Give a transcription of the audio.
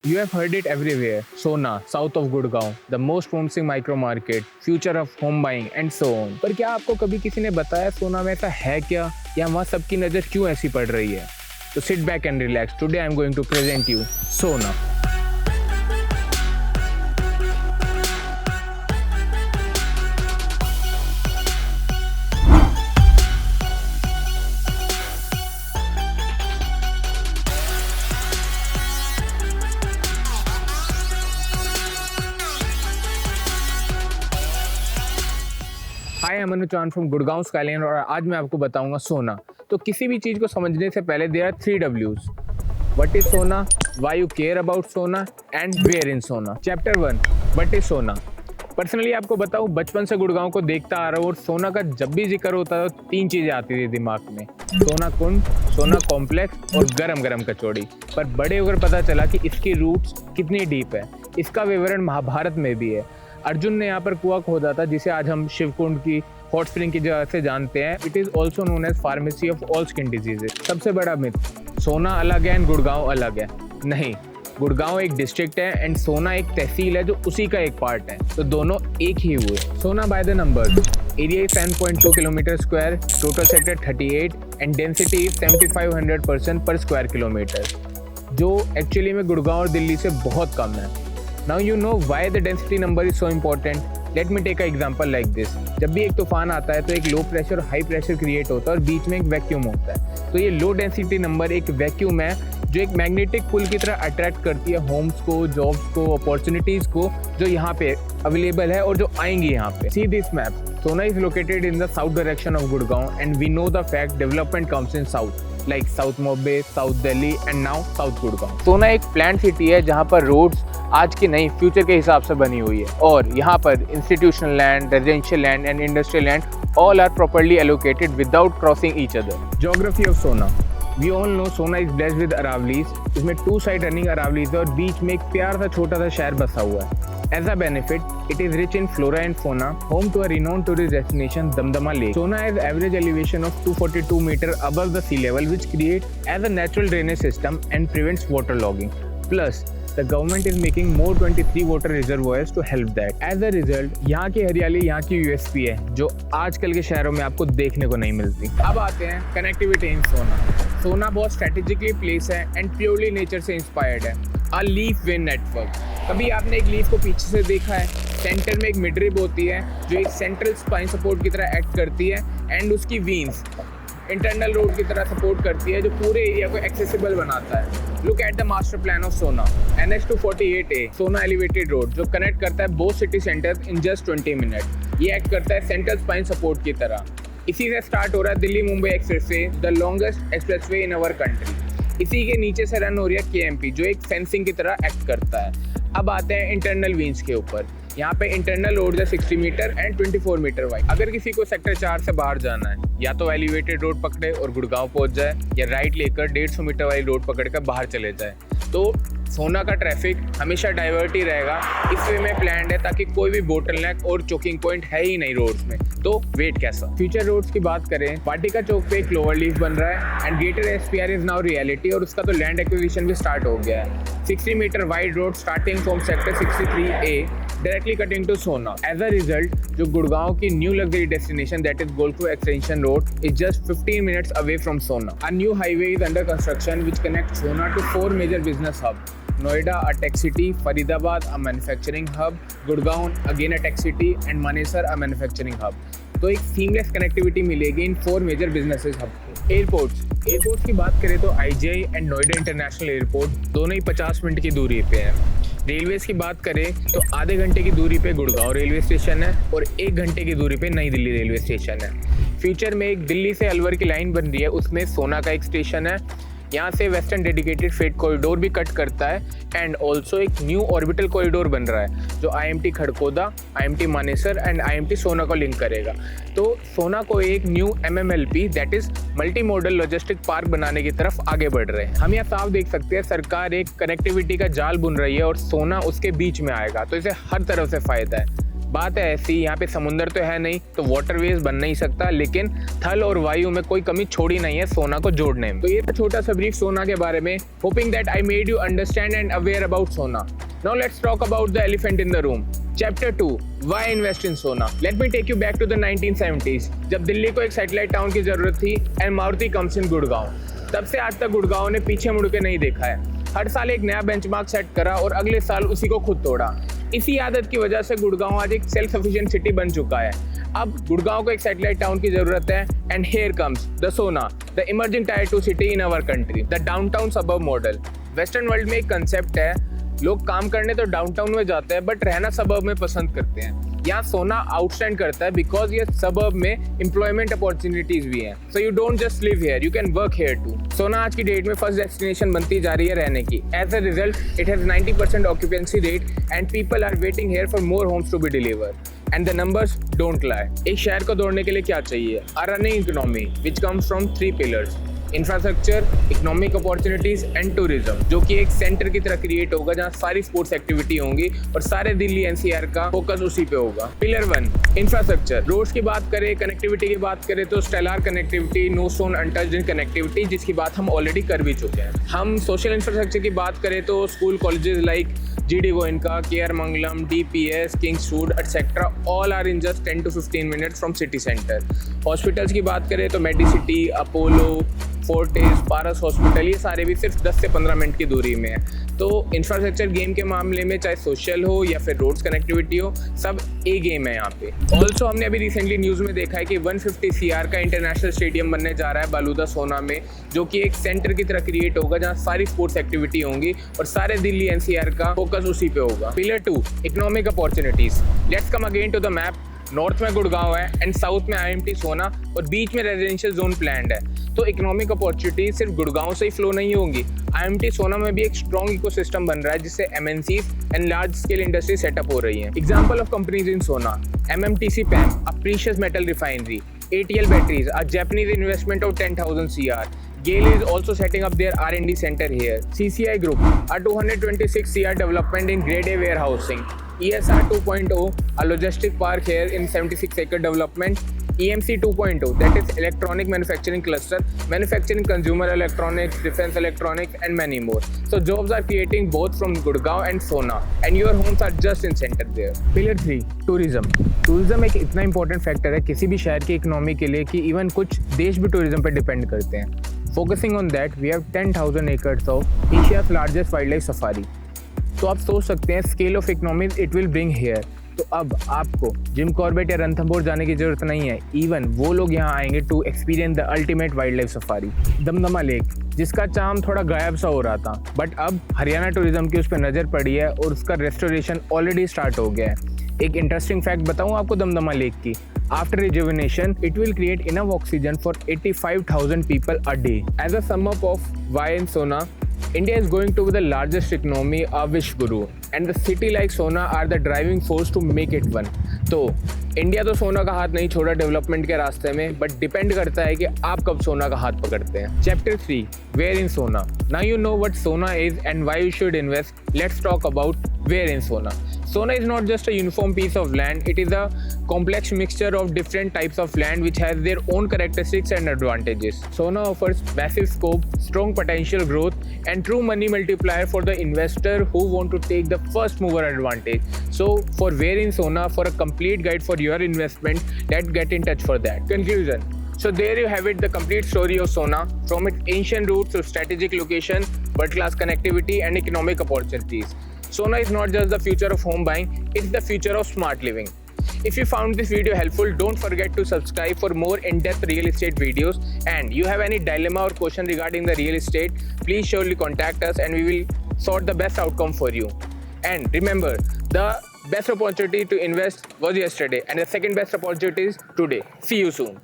You have heard it everywhere. Sona, south of Gurgaon, the most promising micro market, future of home buying and so on. पर क्या आपको कभी किसी ने बताया सोना में ऐसा है क्या, या वहाँ सबकी नज़र क्यों ऐसी पड़ रही है? तो sit back and relax. Today I am going to present you Sona. Hi, I am Anu Chauhan from Gurgaon skyline और आज मैं आपको बताऊंगा सोना। तो किसी भी चीज़ को समझने से पहले there are 3 W's. What is Sohna, why you care about Sohna and where in Sohna. Chapter 1, what is Sohna. Personally आपको बताऊं, बचपन से गुड़गांव को देखता आ रहा हूँ और सोना का जब भी जिक्र होता था तो 3 चीज़ें आती थी दिमाग में: सोना कुंड, सोना कॉम्प्लेक्स और गरम गरम कचौड़ी. पर बड़े होकर पता चला कि इसकी रूट्स कितनी डीप है. इसका विवरण महाभारत में भी है. अर्जुन ने यहाँ पर कुआं खोदा था जिसे आज हम शिवकुंड की हॉट स्प्रिंग की जगह से जानते हैं. It is also known as pharmacy of all skin diseases. सबसे बड़ा मिथ, सोना अलग है एंड गुड़गांव अलग है. नहीं, गुड़गांव एक डिस्ट्रिक्ट है एंड सोना एक तहसील है जो उसी का एक पार्ट है. तो दोनों एक ही हुए. सोना by the number, area is 7.2 kilometre square, total sector 38 and density is 7500% पर स्क्वायर किलोमीटर, जो एक्चुअली में गुड़गांव और दिल्ली से बहुत कम है. Now you know why the density number is so important. Let me take an example like this. जब भी एक तूफान आता है तो एक लो प्रेशर और हाई प्रेशर क्रिएट होता है और बीच में एक वैक्यूम होता है. तो ये लो डेंसिटी नंबर एक वैक्यूम है जो एक मैग्नेटिक पुल की तरह अट्रैक्ट करती है होम्स को, जॉब्स को, अपॉर्चुनिटीज़ को जो यहाँ पे अवेलेबल है और जो आएंगी यहाँ पे. See this map. Sona is located in the south direction of Gurgaon and we know the fact development comes in south. Like South Mumbai, South Delhi and now South Gurgaon. सोना एक planned city है जहाँ पर roads आज की नहीं future के हिसाब से बनी हुई है और यहाँ पर institutional land, residential land and industrial land all are properly allocated without crossing each other. Geography of Sohna. We all know Sohna is blessed with Aravallis. इसमें 2 साइड रनिंग अरावलीज है और बीच में एक प्यारा सा छोटा सा शहर बसा हुआ है. As a benefit, it is rich in flora and fauna, home to a renowned tourist destination, Damdama Lake. Sona has average elevation of 242 meter above the sea level, which creates as a natural drainage system and prevents waterlogging. Plus, the government is making more 23 water reservoirs to help that. As a result, यहाँ की हरियाली यहाँ की USP है, जो आजकल के शहरों में आपको देखने को नहीं मिलती. अब आते हैं कनेक्टिविटी इन सोना. सोना बहुत स्ट्रेटेजिकली प्लेस है एंड प्योरली नेचर से इंस्पायर्ड है. A leaf when network. कभी आपने एक लीफ को पीछे से देखा है? सेंटर में एक मिडरिब होती है जो एक सेंट्रल स्पाइन सपोर्ट की तरह एक्ट करती है एंड उसकी वीन्स इंटरनल रोड की तरह सपोर्ट करती है जो पूरे एरिया को एक्सेसिबल बनाता है. Look at the master plan of सोना. NH 248A सोना एलिवेटेड रोड जो कनेक्ट करता है both city centres in just 20 minute. ये एक्ट करता है सेंट्रल स्पाइन सपोर्ट की तरह. इसी से स्टार्ट हो रहा है Delhi Mumbai expressway, the longest expressway in our country. इसी के नीचे से रन हो रही है KMP जो एक फेंसिंग की तरह एक्ट करता है. अब आते हैं इंटरनल वीन्स के ऊपर. यहाँ पे इंटरनल रोड है 60 मीटर एंड 24 मीटर वाइड. अगर किसी को सेक्टर 4 से बाहर जाना है, या तो एलिवेटेड रोड पकड़े और गुड़गांव पहुँच जाए, या राइट लेकर 150 मीटर वाली रोड पकड़ कर बाहर चले जाए. तो सोना का ट्रैफिक हमेशा डाइवर्ट ही रहेगा. इस वे में प्लान्ड है ताकि कोई भी बोटलनेक और चोकिंग पॉइंट है ही नहीं रोड्स में. तो वेट कैसा. फ्यूचर रोड्स की बात करें, वाटिका चौक पे एक क्लोवर लीफ बन रहा है and greater SPR is now reality और उसका तो लैंड एक्विजिशन भी स्टार्ट हो गया है. 60 metre wide road starting from sector 63A directly cutting to Sona. As a result, जो गुड़गांव की new luxury destination that is Golfo Extension Road is just 15 minutes away from Sona. A new highway is under construction which connects Sona to 4 major business hubs. Noida, a tech city; Faridabad, a manufacturing hub; Gurgaon, again a tech city; and Manesar, a manufacturing hub. तो एक seamless connectivity मिलेगी इन 4 major businesses hub को. Airports की बात करें तो IGI and Noida international airport दोनों ही 50 minute की दूरी पे है. रेलवेज की बात करें तो आधे घंटे की दूरी पे गुड़गांव रेलवे स्टेशन है और 1 घंटे की दूरी पे नई दिल्ली रेलवे स्टेशन है. फ्यूचर में एक दिल्ली से अलवर की लाइन बन रही है, उसमें सोना का एक स्टेशन है. यहाँ से वेस्टर्न डेडिकेटेड फ्रेट कॉरिडोर भी कट करता है एंड ऑल्सो एक न्यू ऑर्बिटल कॉरिडोर बन रहा है जो IMT खड़कोदा, IMT Manesar and IMT सोना को लिंक करेगा. तो सोना को एक new MMLP that is multi modal logistic park बनाने की तरफ आगे बढ़ रहे हैं. हम यहाँ साफ देख सकते हैं सरकार एक कनेक्टिविटी का जाल बुन रही है और सोना उसके बीच में आएगा, तो इसे हर तरफ से फायदा है. बात है ऐसी, यहाँ पे समुंदर तो है नहीं तो वाटरवेज बन नहीं सकता, लेकिन थल और वायु में कोई कमी छोड़ी नहीं है सोना को जोड़ने में। तो ये था छोटा सा ब्रीफ सोना के बारे में। Hoping that I made you understand and aware about Sona. Now let's talk about the elephant in the room. Chapter 2, why invest in Sona. Let me take you back to the 1970s, जब दिल्ली को एक satellite town की जरूरत थी and Maruti comes in Gurgaon. तब से आज तक गुड़गांव ने पीछे मुड़ के नहीं देखा है। हर साल एक नया बेंचमार्क सेट करा और अगले साल उसी को खुद तोड़ा। इसी आदत की वजह से गुड़गांव आज एक सेल्फ सफिशिएंट सिटी बन चुका है। अब गुड़गांव को एक सैटेलाइट टाउन की जरूरत है and here comes the Sohna, the emerging tier 2 city in our country, the downtown suburb model. Western world में एक कंसेप्ट है, लोग काम करने तो डाउनटाउन में जाते हैं बट रहना सबर्ब में पसंद करते हैं। यहाँ सोना आउटस्टैंड करता है बिकॉज ये सबर्ब में एम्प्लॉयमेंट अपॉर्चुनिटीज भी हैं। So you don't just live here, you can work here too. Sohna आज की डेट में फर्स्ट डेस्टिनेशन बनती जा रही है रहने की। As a result it has 90% occupancy rate and people are waiting here for more homes to be delivered and the numbers don't lie. एक शहर को दौड़ने के लिए क्या चाहिए? A running economy which comes from 3 pillars, infrastructure, economic opportunities and tourism, जो कि एक सेंटर की तरह क्रिएट होगा जहाँ सारी स्पोर्ट्स एक्टिविटी होंगी और सारे दिल्ली एनसीआर का फोकस उसी पे होगा। Pillar 1, infrastructure. रोड्स की बात करें, कनेक्टिविटी की बात करें तो stellar connectivity, no stone untouched in connectivity, जिसकी बात हम ऑलरेडी कर भी चुके हैं। हम सोशल इंफ्रास्ट्रक्चर की बात करें तो school colleges like GD Goenka, KR Mangalam, DPS, Kings Road etcetera all are in just 10 to 15 minutes from city centre. Hospitals की बात करें तो मेडिसिटी, अपोलो, फोर्टिस, पारस हॉस्पिटल, ये सारे भी सिर्फ 10 से 15 मिनट की दूरी में है। तो इंफ्रास्ट्रक्चर गेम के मामले में चाहे सोशल हो या फिर रोड्स कनेक्टिविटी हो, सब ए गेम है यहाँ पे। ऑल्सो हमने अभी रिसेंटली न्यूज़ में देखा है कि 150 CR का इंटरनेशनल स्टेडियम बनने जा रहा है बालूदा सोना में, जो कि एक सेंटर की तरह क्रिएट होगा जहाँ सारी स्पोर्ट्स एक्टिविटी होंगी और सारे दिल्ली NCR का फोकस उसी पे होगा। Pillar 2, economic opportunities. Let's come again to the map. North में गुड़गांव है एंड साउथ में IMT सोना और बीच में रेजिडेंशियल जोन प्लान्ड है। तो इकोनॉमिक अपॉर्चुनिटी सिर्फ गुड़गांव से ही फ्लो नहीं होंगी, IMT सोना में भी एक स्ट्रॉन्ग इकोसिस्टम बन रहा है जिससे MNCs and large scale industry setup हो रही है। एग्जांपल ऑफ कंपनीज इन सोना, MMTC PAM, a precious metal refinery, ATL Batteries, a Japanese investment of 10,000 CR. GAIL is also setting up their R&D center here. CCI Group, a 226 CR development in Grade A warehousing. ESR 2.0, a logistic park here in 76-acre development. EMC 2.0, that is electronic manufacturing cluster, manufacturing consumer electronics, defense electronics and many more. So jobs are creating both from Gurgaon and Sona and your homes are just in center there. Pillar 3, tourism. Tourism एक इतना important factor है किसी भी शहर की economy के लिए कि इवन कुछ देश भी टूरिज्म पर डिपेंड करते हैं। Focusing on that, we have 10,000 acres of Asia's largest wildlife safari. तो आप सोच सकते हैं scale of economies it will bring here. तो अब आपको जिम कॉर्बेट या रणथंभौर जाने की जरूरत नहीं है, इवन वो लोग यहाँ आएंगे to experience the ultimate wildlife safari. Damdama lake, जिसका चार्म थोड़ा गायब सा हो रहा था, बट अब हरियाणा टूरिज्म की उस पर नज़र पड़ी है और उसका रेस्टोरेशन ऑलरेडी स्टार्ट हो गया है। एक इंटरेस्टिंग फैक्ट बताऊँ आपको दमदमा लेक की, after rejuvenation it will create enough oxygen for 85,000 people a day. As a sum up of why in Sona, India is going to be the largest economy of Vishguru and the city like Sona are the driving force to make it one. तो India तो सोना का हाथ नहीं छोड़ा development के रास्ते में, बट डिपेंड करता है कि आप कब सोना का हाथ पकड़ते हैं। Chapter 3, where in Sona. Now you know what Sona is and why you should invest. Let's talk about where in Sona. Sona is not just a uniform piece of land, it is a complex mixture of different types of land which has their own characteristics and advantages. Sona offers massive scope, strong potential growth and true money multiplier for the investor who want to take the first mover advantage. So for where in Sona, for a complete guide for your investment, let's get in touch for that. Conclusion. So there you have it, the complete story of Sona, from its ancient roots to strategic location, world-class connectivity and economic opportunities. Sona is not just the future of home buying, it's the future of smart living. If you found this video helpful, don't forget to subscribe for more in-depth real estate videos. And you have any dilemma or question regarding the real estate, please surely contact us and we will sort the best outcome for you. And remember, the best opportunity to invest was yesterday and the second best opportunity is today. See you soon.